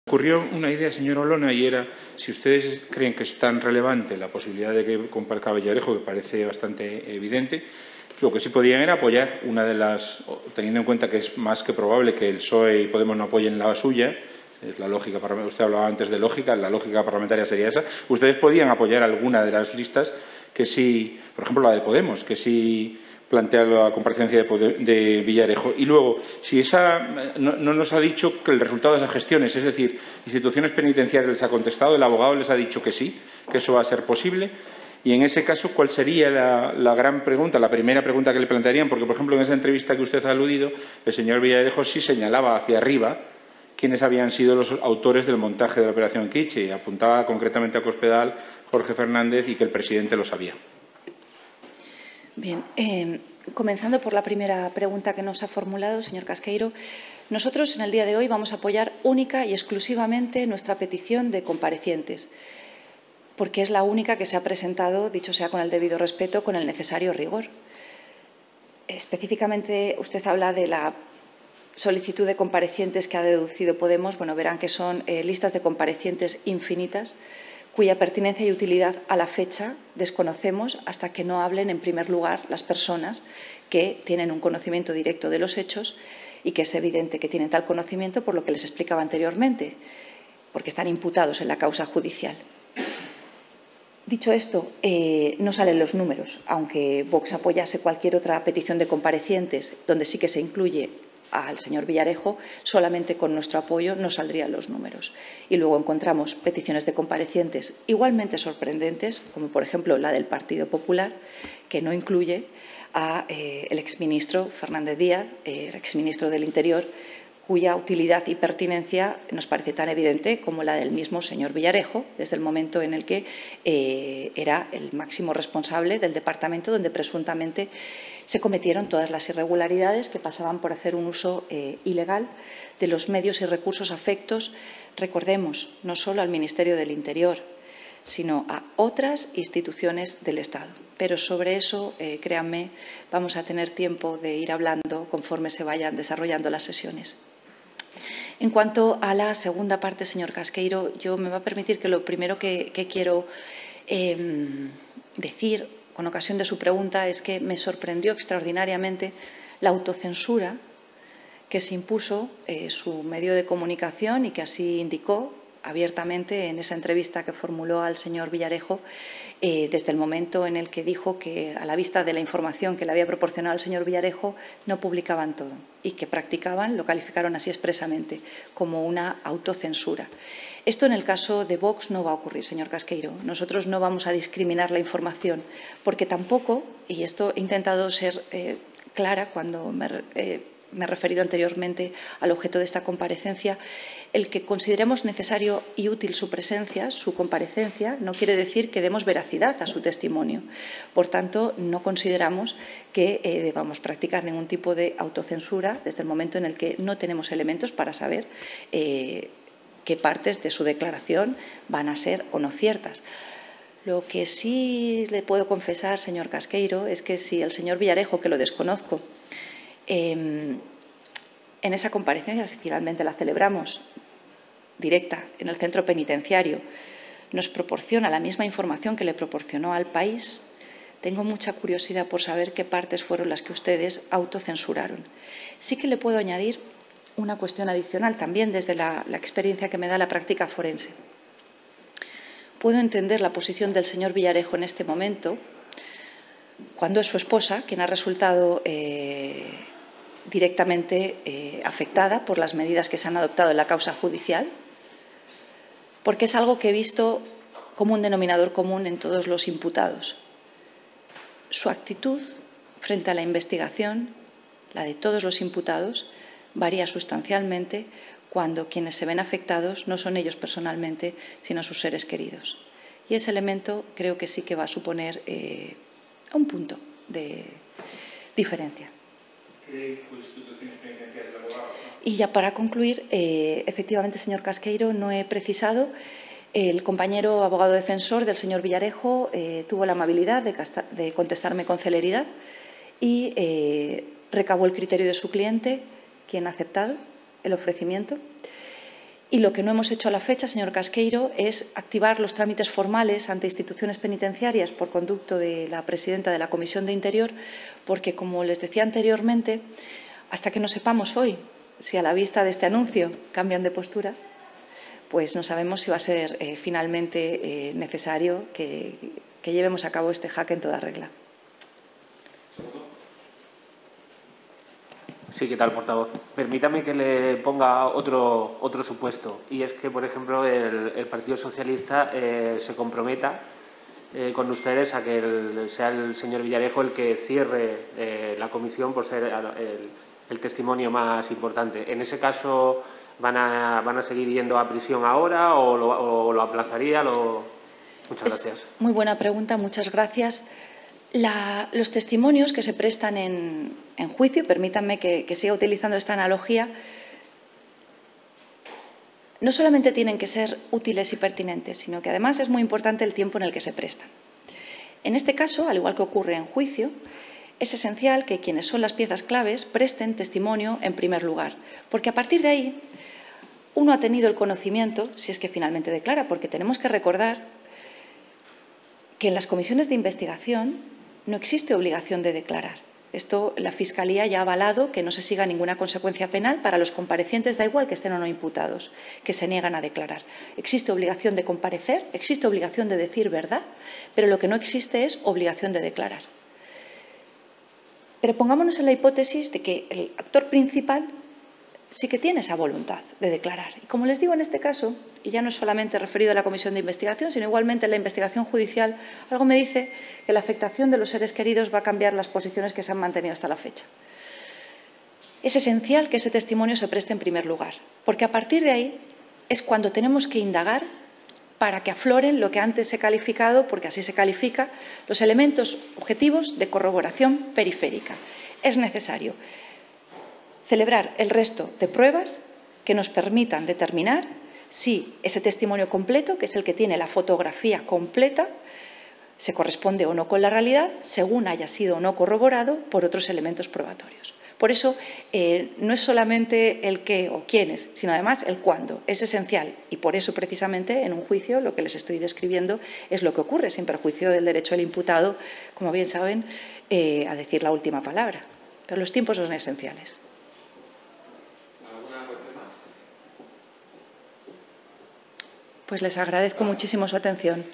Ocurrió una idea, señor Olona, y era, si ustedes creen que es tan relevante la posibilidad de que comparezca Villarejo, que parece bastante evidente, lo que sí podían era apoyar una de las, teniendo en cuenta que es más que probable que el PSOE y Podemos no apoyen la suya, es la lógica parlamentaria. Usted hablaba antes de lógica, la lógica parlamentaria sería esa. Ustedes podían apoyar alguna de las listas que sí, por ejemplo, la de Podemos, que sí plantea la comparecencia de Villarejo. Y luego, si esa no nos ha dicho que el resultado de esas gestiones, es decir, instituciones penitenciarias les ha contestado, el abogado les ha dicho que sí, que eso va a ser posible. Y en ese caso, ¿cuál sería la gran pregunta, la primera pregunta que le plantearían? Porque, por ejemplo, en esa entrevista que usted ha aludido, el señor Villarejo sí señalaba hacia arriba quiénes habían sido los autores del montaje de la operación Kitche. Apuntaba concretamente a Cospedal, Jorge Fernández y que el presidente lo sabía. Bien, comenzando por la primera pregunta que nos ha formulado, señor Casqueiro, nosotros en el día de hoy vamos a apoyar única y exclusivamente nuestra petición de comparecientes, porque es la única que se ha presentado, dicho sea con el debido respeto, con el necesario rigor. Específicamente, usted habla de la solicitud de comparecientes que ha deducido Podemos. Bueno, verán que son listas de comparecientes infinitas, cuya pertinencia y utilidad a la fecha desconocemos hasta que no hablen, en primer lugar, las personas que tienen un conocimiento directo de los hechos y que es evidente que tienen tal conocimiento por lo que les explicaba anteriormente, porque están imputados en la causa judicial. Dicho esto, no salen los números, aunque Vox apoyase cualquier otra petición de comparecientes donde sí que se incluye al señor Villarejo, solamente con nuestro apoyo no saldrían los números. Y luego encontramos peticiones de comparecientes igualmente sorprendentes, como por ejemplo la del Partido Popular, que no incluye al exministro Fernández Díaz, el exministro del Interior, cuya utilidad y pertinencia nos parece tan evidente como la del mismo señor Villarejo, desde el momento en el que era el máximo responsable del departamento donde presuntamente se cometieron todas las irregularidades que pasaban por hacer un uso ilegal de los medios y recursos afectos, recordemos, no solo al Ministerio del Interior, sino a otras instituciones del Estado. Pero sobre eso, créanme, vamos a tener tiempo de ir hablando conforme se vayan desarrollando las sesiones. En cuanto a la segunda parte, señor Casqueiro, yo me va a permitir que lo primero que quiero decir con ocasión de su pregunta es que me sorprendió extraordinariamente la autocensura que se impuso su medio de comunicación y que así indicó abiertamente en esa entrevista que formuló al señor Villarejo, desde el momento en el que dijo que, a la vista de la información que le había proporcionado el señor Villarejo, no publicaban todo y que practicaban, lo calificaron así expresamente, como una autocensura. Esto en el caso de Vox no va a ocurrir, señor Casqueiro. Nosotros no vamos a discriminar la información, porque tampoco, y esto he intentado ser clara cuando me he referido anteriormente al objeto de esta comparecencia, el que consideremos necesario y útil su presencia, su comparecencia, no quiere decir que demos veracidad a su testimonio. Por tanto, no consideramos que debamos practicar ningún tipo de autocensura desde el momento en el que no tenemos elementos para saber qué partes de su declaración van a ser o no ciertas. Lo que sí le puedo confesar, señor Casqueiro, es que si el señor Villarejo, que lo desconozco, en esa comparecencia, si finalmente la celebramos directa en el centro penitenciario, nos proporciona la misma información que le proporcionó al país, tengo mucha curiosidad por saber qué partes fueron las que ustedes autocensuraron. Sí que le puedo añadir una cuestión adicional también desde la experiencia que me da la práctica forense. Puedo entender la posición del señor Villarejo en este momento, cuando es su esposa quien ha resultado directamente afectada por las medidas que se han adoptado en la causa judicial, porque es algo que he visto como un denominador común en todos los imputados. Su actitud frente a la investigación, la de todos los imputados, varía sustancialmente cuando quienes se ven afectados no son ellos personalmente, sino sus seres queridos. Y ese elemento creo que sí que va a suponer un punto de diferencia. Y ya para concluir, efectivamente, señor Casqueiro, no he precisado. El compañero abogado defensor del señor Villarejo tuvo la amabilidad de contestarme con celeridad y recabó el criterio de su cliente, quien ha aceptado el ofrecimiento. Y lo que no hemos hecho a la fecha, señor Casqueiro, es activar los trámites formales ante instituciones penitenciarias por conducto de la presidenta de la Comisión de Interior, porque, como les decía anteriormente, hasta que no sepamos hoy si a la vista de este anuncio cambian de postura, pues no sabemos si va a ser finalmente necesario que llevemos a cabo este jaque en toda regla. Sí, ¿qué tal, portavoz? Permítame que le ponga otro supuesto, y es que, por ejemplo, el Partido Socialista se comprometa con ustedes a que sea el señor Villarejo el que cierre la comisión por ser el testimonio más importante. En ese caso, ¿van a seguir yendo a prisión ahora o lo aplazaría? Muchas gracias. Muy buena pregunta, muchas gracias. Los testimonios que se prestan en juicio, permítanme que siga utilizando esta analogía, no solamente tienen que ser útiles y pertinentes, sino que además es muy importante el tiempo en el que se prestan. En este caso, al igual que ocurre en juicio, es esencial que quienes son las piezas claves presten testimonio en primer lugar, porque a partir de ahí uno ha tenido el conocimiento, si es que finalmente declara, porque tenemos que recordar que en las comisiones de investigación no existe obligación de declarar. Esto la Fiscalía ya ha avalado que no se siga ninguna consecuencia penal para los comparecientes, da igual que estén o no imputados, que se niegan a declarar. Existe obligación de comparecer, existe obligación de decir verdad, pero lo que no existe es obligación de declarar. Pero pongámonos en la hipótesis de que el actor principal sí que tiene esa voluntad de declarar. Y como les digo, en este caso, y ya no es solamente referido a la comisión de investigación, sino igualmente en la investigación judicial, algo me dice que la afectación de los seres queridos va a cambiar las posiciones que se han mantenido hasta la fecha. Es esencial que ese testimonio se preste en primer lugar, porque a partir de ahí es cuando tenemos que indagar para que afloren lo que antes he calificado, porque así se califica, los elementos objetivos de corroboración periférica. Es necesario celebrar el resto de pruebas que nos permitan determinar si ese testimonio completo, que es el que tiene la fotografía completa, se corresponde o no con la realidad, según haya sido o no corroborado por otros elementos probatorios. Por eso, no es solamente el qué o quiénes, sino además el cuándo. Es esencial y por eso, precisamente, en un juicio lo que les estoy describiendo es lo que ocurre, sin perjuicio del derecho del imputado, como bien saben, a decir la última palabra. Pero los tiempos son esenciales. Pues les agradezco muchísimo su atención.